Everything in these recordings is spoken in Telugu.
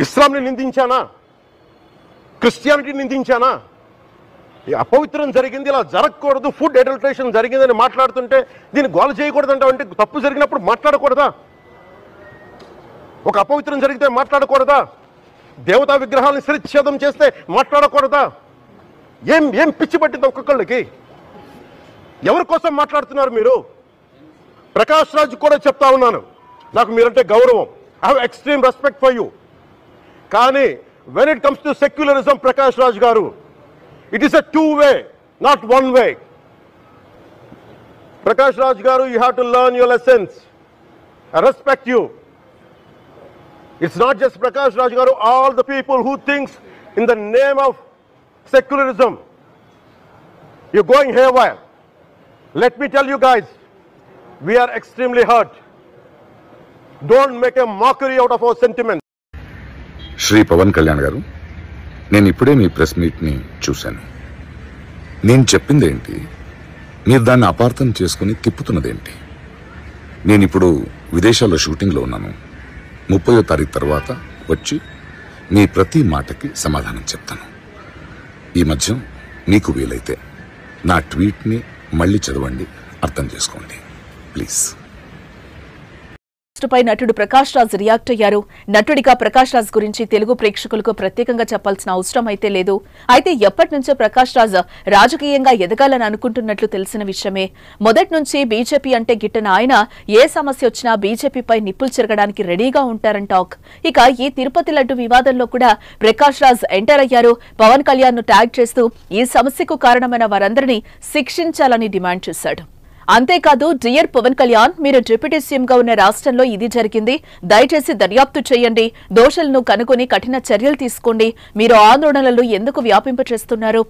ఇస్లాంని నిందించానా? క్రిస్టియానిటీని నిందించానా? ఈ అపవిత్రం జరిగింది, ఇలా జరగకూడదు, ఫుడ్ అడల్టరేషన్ జరిగిందని మాట్లాడుతుంటే దీన్ని గోల చేయకూడదంటే, అంటే తప్పు జరిగినప్పుడు మాట్లాడకూడదా? ఒక అపవిత్రం జరిగితే మాట్లాడకూడదా? దేవతా విగ్రహాలను శిరచ్ఛేదం చేస్తే మాట్లాడకూడదా? ఏం ఏం పిచ్చి పట్టింది ఒక్కొక్కళ్ళకి? ఎవరి కోసం మాట్లాడుతున్నారు మీరు? ప్రకాష్ రాజ్ కూడా చెప్తా ఉన్నాను, నాకు మీరంటే గౌరవం, I have extreme respect for you. కానీ when it comes to secularism, Prakash Raj garu, it is a two-way, not one way. Prakash Raj garu, you have to learn your lessons. I respect you. It's not just Prakash Raj garu, all the people who thinks in the name of secularism, you're going haywire. Let me tell you guys, we are extremely hurt. Don't make a mockery out of our sentiments. Shri Pawan Kalyan గారు, నేను ఇప్పుడే మీ ప్రెస్ మీట్ని చూశాను. నేను చెప్పిందేంటి, మీరు దాన్ని అపార్థం చేసుకుని తిప్పుతున్నదేంటి? నేను ఇప్పుడు విదేశాల్లో షూటింగ్లో ఉన్నాను. 30వ తారీఖు తర్వాత వచ్చి మీ ప్రతి మాటకి సమాధానం చెప్తాను. ఈ మధ్య మీకు వీలైతే నా ట్వీట్ని మళ్ళీ చదవండి, అర్థం చేసుకోండి ప్లీజ్. పై నటుడు ప్రకాష్ రాజ్ రియాక్ట్ అయ్యారు. నటుడిగా ప్రకాష్ రాజ్ గురించి తెలుగు ప్రేక్షకులకు ప్రత్యేకంగా చెప్పాల్సిన అవసరం అయితే లేదు. అయితే ఎప్పటి నుంచో ప్రకాష్ రాజ్ రాజకీయంగా ఎదగాలని అనుకుంటున్నట్లు తెలిసిన విషయమే. మొదటి నుంచి బీజేపీ అంటే గిట్టన ఆయన ఏ సమస్య వచ్చినా బీజేపీపై నిప్పులు చెరగడానికి రెడీగా ఉంటారని టాక్. ఇక ఈ తిరుపతి లడ్డు వివాదంలో కూడా ప్రకాష్ రాజ్ ఎంటర్ అయ్యారు. పవన్ కళ్యాణ్ ను ట్యాగ్ చేస్తూ ఈ సమస్యకు కారణమైన వారందరినీ శిక్షించాలని డిమాండ్ చేశాడు. అంతేకాదు, డియర్ పవన్ కళ్యాణ్, మీరు డిప్యూటీ సీఎంగా ఉన్న రాష్ట్రంలో ఇది జరిగింది, దయచేసి దర్యాప్తు చేయండి, దోషులను కనుగొని కఠిన చర్యలు తీసుకోండి, మీరు ఆందోళనలు ఎందుకు వ్యాపింపచేస్తున్నారు,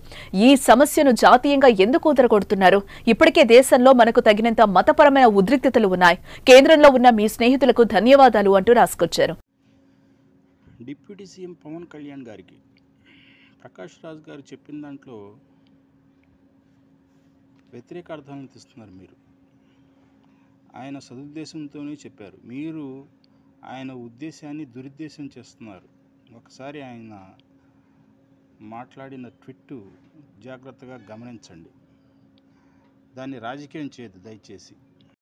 ఈ సమస్యను జాతీయంగా ఎందుకు ఉదరగొడుతున్నారు, ఇప్పటికే దేశంలో మనకు తగినంత మతపరమైన ఉద్రిక్తతలు ఉన్నాయి, కేంద్రంలో ఉన్న మీ స్నేహితులకు ధన్యవాదాలు అంటూ రాసుకొచ్చారు. డిప్యూటీ సీఎం పవన్ కళ్యాణ్ గారికి ప్రకాష్ రాజ్ గారు చెప్పిన దాంట్లో వ్యతిరేక అర్థాలను తీస్తున్నారు. మీరు ఆయన సదుద్దేశంతోనే చెప్పారు, మీరు ఆయన ఉద్దేశాన్ని దురుద్దేశం చేస్తున్నారు. ఒకసారి ఆయన మాట్లాడిన ట్వీట్ జాగ్రత్తగా గమనించండి, దాన్ని రాజకీయం చేయదు దయచేసి.